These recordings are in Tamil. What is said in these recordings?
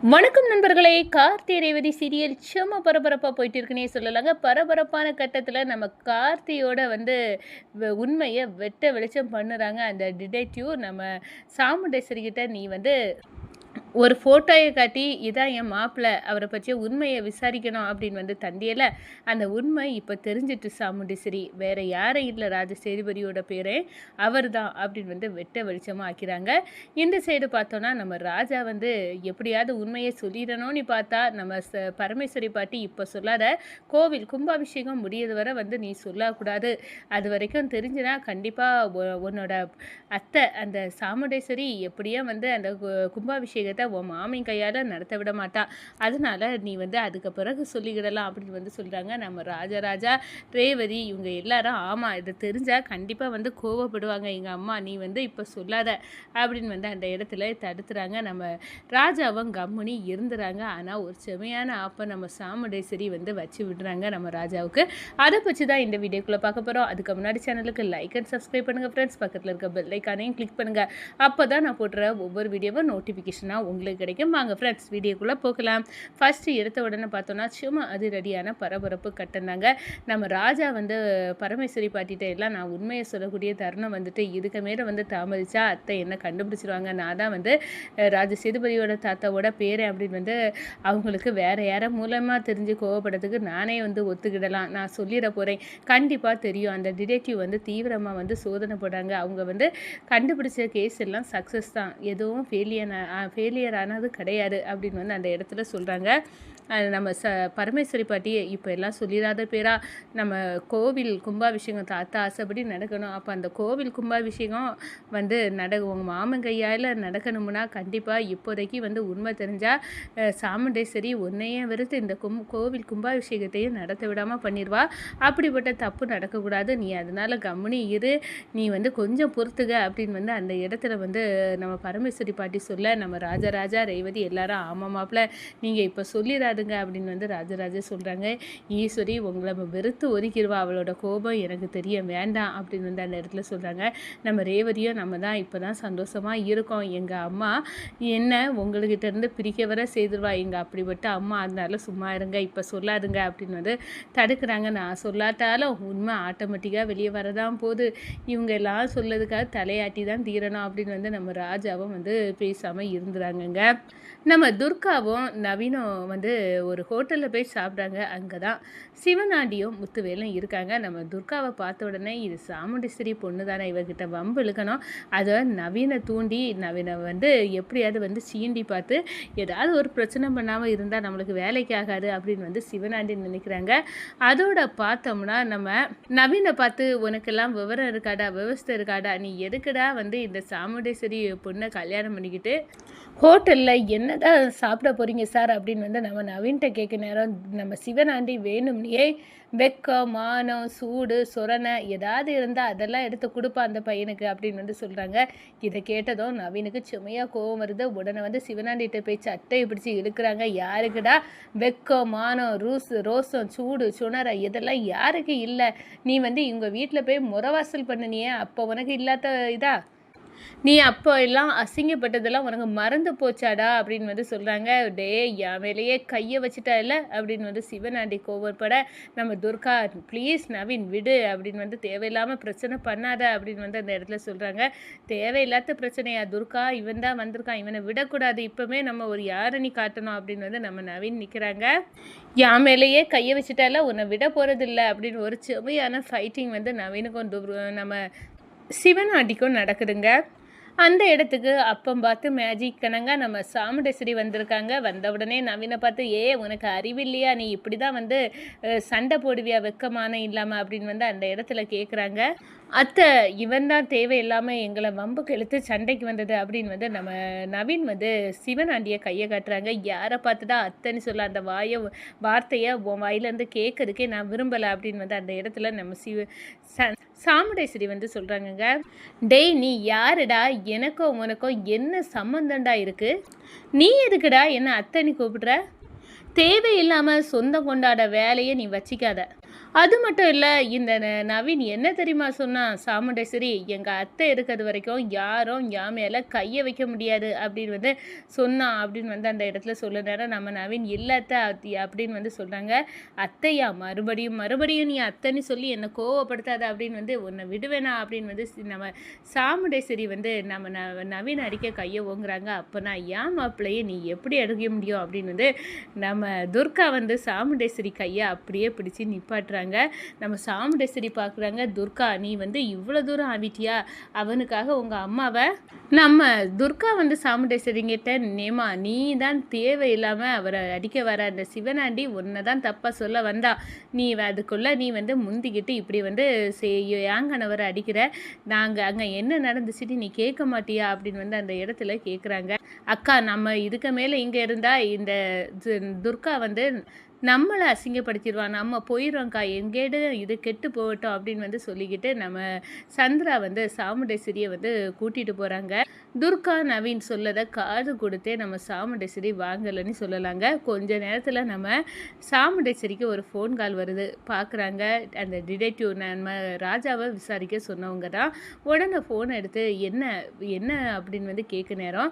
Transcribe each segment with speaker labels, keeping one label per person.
Speaker 1: வணக்கம் நண்பர்களே. கார்த்தி ரேவதி சீரியல் செம்ம பரபரப்பாக போயிட்டு இருக்குன்னே சொல்லலாங்க. பரபரப்பான கட்டத்தில் நம்ம கார்த்தியோட உண்மையை வெட்ட வெளிச்சம் பண்ணுறாங்க அந்த டிடெக்டிவ் நம்ம சாமுண்டேஸ்வரிக்கிட்ட. நீ ஒரு ஃபோட்டோயை காட்டி இதான் என் மாப்பிள்ளை, அவரை பற்றிய உண்மையை விசாரிக்கணும் அப்படின்னு தந்தியல. அந்த உண்மை இப்போ தெரிஞ்சிட்டு சாமுண்டீஸ்வரி வேற யாரும் இல்லை, ராஜசேதுபதியோட பேரே அவர் தான் அப்படின்னு வெட்ட வெளிச்சமாக ஆக்கிறாங்க. இந்த சைடு பார்த்தோன்னா நம்ம ராஜா எப்படியாவது உண்மையை சொல்லிடணும்னு பார்த்தா நம்ம பரமேஸ்வரி பாட்டி இப்போ சொல்லாத, கோவில் கும்பாபிஷேகம் முடியது வரை நீ சொல்லக்கூடாது, அது வரைக்கும் தெரிஞ்சுனா கண்டிப்பாக உன்னோட அத்தை அந்த சாமுண்டேஸ்வரி எப்படியா அந்த கும்பாபிஷேகத்தை உன் மாமின் கையால் நடத்த விட மாட்டா, அதனால நீ அதுக்கு பிறகு சொல்லிக்கிடலாம் அப்படின்னு சொல்கிறாங்க நம்ம ராஜா ரேவதி. இவங்க எல்லாரும் ஆமாம் இதை தெரிஞ்சால் கண்டிப்பாக கோவப்படுவாங்க எங்கள் அம்மா, நீ இப்போ சொல்லாத அப்படின்னு அந்த இடத்துல தடுத்துறாங்க. நம்ம ராஜாவும் கம்முனி இருந்துறாங்க. ஆனால் ஒரு செமையான ஆப்பை நம்ம சாமுண்டேஸ்வரி வச்சு விடுறாங்க நம்ம ராஜாவுக்கு. அதை பற்றி தான் இந்த வீடியோக்குள்ளே பார்க்க போகிறோம். அதுக்கு முன்னாடி சேனலுக்கு லைக் அண்ட் சப்ஸ்கிரைப் பண்ணுங்கள் ஃப்ரெண்ட்ஸ். பக்கத்தில் இருக்க பெல் ஐக்கானையும் கிளிக் பண்ணுங்கள். அப்போ தான் நான் போடுற ஒவ்வொரு வீடியோவும் நோட்டிஃபிகேஷனாக உங்களுக்கு கிடைக்கும். வாங்க ஃப்ரெண்ட்ஸ் வீடியோக்குள்ளே போகலாம். ஃபஸ்ட்டு எடுத்த உடனே பார்த்தோன்னா சும்மா அதிரடியான பரபரப்பு கட்டினாங்க. நம்ம ராஜா பரமேஸ்வரி பாட்டிகிட்ட எல்லாம் நான் உண்மையை சொல்லக்கூடிய தருணம் இதுக்கு மேலே தாமதிச்சா அத்தை என்ன கண்டுபிடிச்சிருவாங்க, நான் தான் ராஜசேதுபதியோட தாத்தாவோட பேரை அப்படின்னு அவங்களுக்கு வேறு யாரை மூலமாக தெரிஞ்சு கோவப்படுறதுக்கு நானே ஒத்துக்கிடலாம், நான் சொல்லிட போகிறேன், கண்டிப்பாக தெரியும். அந்த டிடெக்டிவ் தீவிரமாக சோதனை போடுறாங்க. அவங்க கண்டுபிடிச்ச கேஸ் எல்லாம் சக்ஸஸ் தான், எதுவும் ஃபெயிலியர் ஆனது கிடையாது அப்படின்னு அந்த இடத்துல சொல்கிறாங்க. நம்ம பரமேஸ்வரி பாட்டி இப்போ எல்லாம் சொல்லிடாத பேரா, நம்ம கோவில் கும்பாபிஷேகம் தாத்தா ஆசைப்படி நடக்கணும். அப்போ அந்த கோவில் கும்பாபிஷேகம் உங்கள் மாமன் கையால் நடக்கணும்னா கண்டிப்பாக இப்போதைக்கு உண்மை தெரிஞ்சால் சாமுண்டேஸ்வரி உன்னையே வெறுத்து இந்த கோவில் கும்பாபிஷேகத்தையும் நடத்த விடாமல் பண்ணிடுவா. அப்படிப்பட்ட தப்பு நடக்கக்கூடாது, நீ அதனால் கம்முனி இரு, நீ கொஞ்சம் பொறுத்துக அப்படின்னு அந்த இடத்துல நம்ம பரமேஸ்வரி பாட்டி சொல்ல நம்ம ராஜா ரேவதி எல்லாரும் ஆமாம் மாப்பிள்ள நீங்கள் இப்போ சொல்லிடாதுங்க அப்படின்னு ராஜராஜா சொல்கிறாங்க. ஈஸ்வரி உங்களை வெறுத்து ஒதுக்கிடுவா, அவளோட கோபம் எனக்கு தெரிய வேண்டாம் அப்படின்னு அந்த இடத்துல சொல்கிறாங்க. நம்ம ரேவதியும் நம்ம தான் இப்போ தான் சந்தோஷமாக இருக்கோம், எங்கள் அம்மா என்ன உங்கள்கிட்ட இருந்து பிரிக்க வர செய்திருவா, எங்கள் அப்படிப்பட்ட அம்மா அதனால சும்மா இருங்க, இப்போ சொல்லாதுங்க அப்படின்னு தடுக்கிறாங்க. நான் சொல்லாட்டாலும் உண்மை ஆட்டோமேட்டிக்காக வெளியே வரதான் போகுது, இவங்க எல்லாம் சொல்லதுக்காக தலையாட்டி தான் தீரணும் அப்படின்னு நம்ம ராஜாவும் பேசாமல் இருந்துறாங்கங்க. நம்ம துர்காவும் நவீனும் ஒரு ஹோட்டலில் போய் சாப்பிட்றாங்க. அங்கே தான் சிவனாண்டியும் முத்துவேலும் இருக்காங்க. நம்ம துர்காவை பார்த்த உடனே இது சாமுண்டீஸ்வரி பொண்ணு தானே, இவர்கிட்ட வம்பு இழுக்கணும், அதை நவீனை தூண்டி நவீனை எப்படியாவது சீண்டி பார்த்து ஏதாவது ஒரு பிரச்சனை பண்ணாமல் இருந்தால் நம்மளுக்கு வேலைக்கு ஆகாது அப்படின்னு சிவனாண்டி நினைக்கிறாங்க. அதோட பார்த்தோம்னா நம்ம நவீனை பார்த்து உனக்கெல்லாம் விவரம் இருக்காடா, விவசாயம் இருக்காடா, நீ எதுக்குடா இந்த சாமுண்டீஸ்வரி பொண்ணை கல்யாணம் பண்ணிக்கிட்டு ஹோட்டலில் என்னதான் சாப்பிட போகிறீங்க சார் அப்படின்னு நம்ம நவீன்கிட்ட கேட்க நேரம் நம்ம சிவனாண்டி வேணும்னே வெக்கம் மானம் சூடு சொரணை ஏதாவது இருந்தால் அதெல்லாம் எடுத்து கொடுப்பா அந்த பையனுக்கு அப்படின்னு சொல்கிறாங்க. இதை கேட்டதும் நவீனுக்கு சுமையாக கோவம் வருது. உடனே சிவனாண்டிகிட்ட போய் சட்டையை பிடிச்சி இழுக்கிறாங்க. யாருக்குடா வெக்கம் மானம் ரோசம் சூடு சுணரை இதெல்லாம் யாருக்கு இல்லை, நீ இவங்க வீட்டில் போய் முறவாசல் பண்ணினியே அப்போ உனக்கு இல்லாத இதா, நீ அப்போ எல்லாம் அசிங்கப்பட்டதெல்லாம் உனக்கு மறந்து போச்சாடா அப்படின்னு சொல்கிறாங்க. டே என் மேலேயே கையை வச்சுட்டா இல்லை அப்படின்னு சிவனாண்டி கோவப்பட நம்ம துர்கா ப்ளீஸ் நவீன் விடு அப்படின்னு தேவையில்லாமல் பிரச்சனை பண்ணாத அப்படின்னு அந்த இடத்துல சொல்கிறாங்க. தேவையில்லாத பிரச்சனையா துர்கா, இவன் தான் வந்திருக்கான், இவனை விடக்கூடாது, இப்போவே நம்ம ஒரு யாரணி காட்டணும் அப்படின்னு நம்ம நவீன் நிற்கிறாங்க. என் மேலேயே கையை வச்சுட்டால உன்னை விட போகிறதில்ல அப்படின்னு ஒரு செமையான ஃபைட்டிங் நவீனுக்கும் நம்ம சிவனாண்டிக்கும் நடக்குதுங்க. அந்த இடத்துக்கு அப்பம் பார்த்து மேஜிக் கணங்க நம்ம சாமுண்டேஸ்வரி வந்திருக்காங்க. வந்த உடனே நவீனை பார்த்து உனக்கு அறிவில்லையா, நீ இப்படி தான் சண்டை போடுவியா வெக்கமான இல்லாமல் அப்படின்னு அந்த இடத்துல கேட்குறாங்க. அத்தை இவன் தான் தேவையில்லாமல் எங்களை வம்புக்கு இழுத்து சண்டைக்கு வந்தது அப்படின்னு நம்ம நவீன் சிவனாண்டியை கையை காட்டுறாங்க. யாரை பார்த்து தான் அத்தைன்னு சொல்ல அந்த வார்த்தையை உன் வாயிலேருந்து கேட்கறதுக்கே நான் விரும்பலை அப்படின்னு அந்த இடத்துல நம்ம சாமுண்டேஸ்வரி சொல்கிறாங்கங்க. டேய் நீ யாருடா, எனக்கோ உனக்கோ என்ன சம்மந்தண்டா இருக்குது, நீ எதுக்குடா என்ன அத்தைன்னு கூப்பிடுற, தேவையில்லாமல் சொந்தம் கொண்டாட வேலையை நீ வச்சிக்காத, அது மட்டும் இல்ல, இந்த நவீன் என்ன தெரியுமா சொன்னான்? சாமுண்டேஸ்வரி, எங்க அத்தை இருக்கிறது வரைக்கும் யாரும் என் மேல கைய வைக்க முடியாது அப்படின்னு வந்து சொன்னான் அப்படின்னு வந்து அந்த இடத்துல சொல்ல நேரம் நம்ம நவீன் இல்ல அத்தை அப்படின்னு வந்து சொல்றாங்க. அத்தையா? மறுபடியும் மறுபடியும் நீ அத்தைன்னு சொல்லி என்ன கோவப்படுத்தாத அப்படின்னு வந்து உன்னை விடுவேனா அப்படின்னு வந்து நம்ம சாமுண்டேஸ்வரி வந்து நம்ம நவீன் அடிக்க கையை ஓங்குறாங்க. அப்பனா ஏன் மாப்பிள்ளையே நீ எப்படி அடிக்க முடியும் அப்படின்னு வந்து நம்ம துர்கா வந்து சாமுண்டேஸ்வரி கையை அப்படியே பிடிச்சி நிப்பாட்டுறாங்க. நம்ம சாமுண்டேஸ்வரி பார்க்குறாங்க, துர்கா நீ வந்து இவ்வளோ தூரம் ஆவிட்டியா? அவனுக்காக உங்கள் அம்மாவை நம்ம துர்கா வந்து சாமுண்டேஸ்வரிங்கிட்ட நேமா நீ தான் தேவையில்லாமல் அவரை அடிக்க வர அந்த சிவனாண்டி உன்னை தான் தப்பாக சொல்ல வந்தா. நீ அதுக்குள்ளே நீ வந்து முந்திக்கிட்டு இப்படி வந்து ஏங்கனவரை அடிக்கிற. நாங்கள் அங்கே என்ன நடந்துச்சுட்டு நீ கேட்க மாட்டியா அப்படின்னு வந்து அந்த இடத்துல கேட்குறாங்க. அக்கா நம்ம இதுக்கு மேலே இங்கே இருந்தால் இந்த துர்கா வந்து நம்மளை அசிங்கப்படுத்திடுவான். நம்ம போயிடுறோம்க்கா எங்கேடு இது கெட்டு போகட்டும் அப்படின்னு வந்து சொல்லிக்கிட்டு நம்ம சந்திரா வந்து சாமுண்டேஸ்வரியை வந்து கூட்டிகிட்டு போகிறாங்க. துர்கா நவீன் சொல்லதை காது கொடுத்தே நம்ம சாமுண்டேஸ்வரி வாங்கலைன்னு சொல்லலாங்க. கொஞ்ச நேரத்தில் நம்ம சாமுண்டேஸ்வரிக்கு ஒரு ஃபோன் கால் வருது. பார்க்குறாங்க அந்த டிடெக்டிவ் நம்ம ராஜாவை விசாரிக்க சொன்னவங்க தான். உடனே ஃபோன் எடுத்து என்ன என்ன அப்படின்னு வந்து கேட்க நேரம்,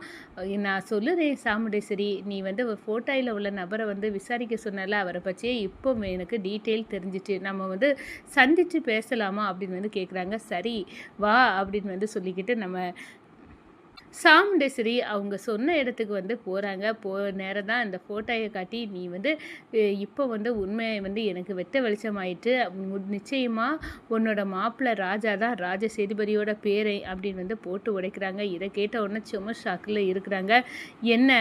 Speaker 1: நான் சொல்லுறேன் சாமுண்டேஸ்வரி, நீ வந்து ஒரு ஃபோட்டோவில் உள்ள நபரை வந்து விசாரிக்க சொன்னல, அவரை பற்றியே இப்போ எனக்கு டீட்டெயில் தெரிஞ்சிச்சு. நம்ம வந்து சந்தித்து பேசலாமா அப்படின்னு வந்து கேட்குறாங்க. சரி வா அப்படின்னு வந்து சொல்லிக்கிட்டு நம்ம சாமுண்டேஸ்வரி அவங்க சொன்ன இடத்துக்கு வந்து போகிறாங்க. நேரம் தான் அந்த ஃபோட்டோயை காட்டி நீ வந்து இப்போ வந்து உண்மையை வந்து எனக்கு வெட்ட வெளிச்சமாயிட்டு நிச்சயமாக உன்னோட மாப்பிள்ளை ராஜா தான் ராஜ சேதுபதியோட பேரை அப்படின்னு வந்து போட்டு உடைக்கிறாங்க. இதை கேட்ட உடனே சும்மா ஷாக்கில் இருக்கிறாங்க. என்ன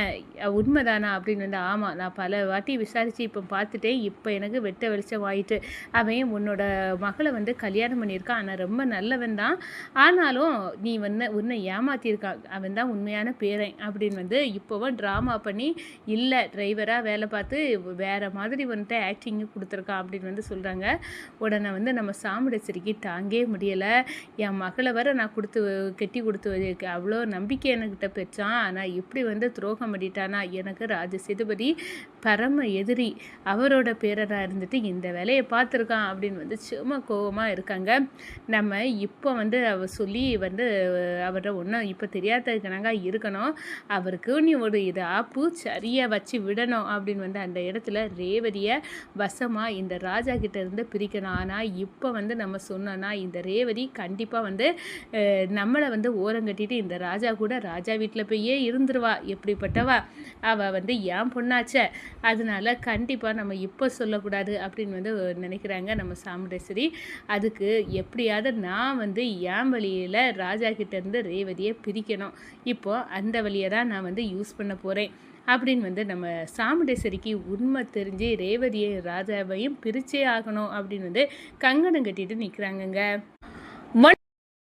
Speaker 1: உண்மைதானா அப்படின்னு வந்து ஆமாம் நான் பல வாட்டி விசாரித்து இப்போ பார்த்துட்டேன். இப்போ எனக்கு வெட்ட வெளிச்சம் ஆயிட்டு அவன் உன்னோட மகளை வந்து கல்யாணம் பண்ணியிருக்கான். ஆனால் ரொம்ப நல்லவன் தான். ஆனாலும் நீ வந்து உன்னை ஏமாற்றியிருக்கான். அவன் தான் உண்மையான பேரன் அப்படின்னு வந்து இப்போவும் ட்ராமா பண்ணி இல்லை டிரைவராக வேலை பார்த்து வேறு மாதிரி வந்துட்டு ஆக்டிங்கு கொடுத்துருக்கான் அப்படின்னு வந்து சொல்கிறாங்க. உடனே வந்து நம்ம சாமுண்டேஸ்வரிக்கு தாங்கே முடியலை. என் மகளை வர நான் கெட்டி கொடுத்து அவ்வளோ நம்பிக்கை என்கிட்ட பெற்றான். ஆனால் இப்படி வந்து துரோகம் பண்ணிட்டானா? எனக்கு ராஜ சேதுபதி பரம எதிரி. அவரோட பேரனாக இருந்துட்டு இந்த வேலையை பார்த்துருக்கான் அப்படின்னு வந்து சும்மா கோபமாக இருக்காங்க. நம்ம இப்போ வந்து சொல்லி வந்து அவரை ஒன்றும் இப்போ தெரியாததுக்கனாங்க இருக்கணும். அவருக்கு நீ ஒரு இது ஆப்பு சரியாக வச்சு விடணும் அப்படின்னு வந்து அந்த இடத்துல ரேவதியை வசமாக இந்த ராஜா கிட்ட இருந்து பிரிக்கணும். ஆனால் இப்போ வந்து நம்ம சொன்னோன்னா இந்த ரேவதி கண்டிப்பாக வந்து நம்மளை வந்து ஓரங்கட்டிட்டு இந்த ராஜா கூட ராஜா வீட்டில் போயே இருந்துருவா. எப்படிப்பட்டவா அவள் வந்து ஏன் பொண்ணாச்சே, அதனால கண்டிப்பாக நம்ம இப்போ சொல்லக்கூடாது அப்படின்னு வந்து நினைக்கிறாங்க நம்ம சாமுண்டேஸ்வரி. அதுக்கு எப்படியாவது நான் வந்து என் வழியில் ராஜா கிட்டேருந்து ரேவதியை பிரிக்கணும். இப்போது அந்த வழியை தான் நான் வந்து யூஸ் பண்ண போகிறேன் அப்படின்னு வந்து நம்ம சாமுண்டேஸ்வரிக்கு உண்மை தெரிஞ்சு ரேவதியை ராஜாவையும் பிரிச்சே ஆகணும் அப்படின்னு வந்து கங்கணம் கட்டிட்டு நிற்கிறாங்கங்க.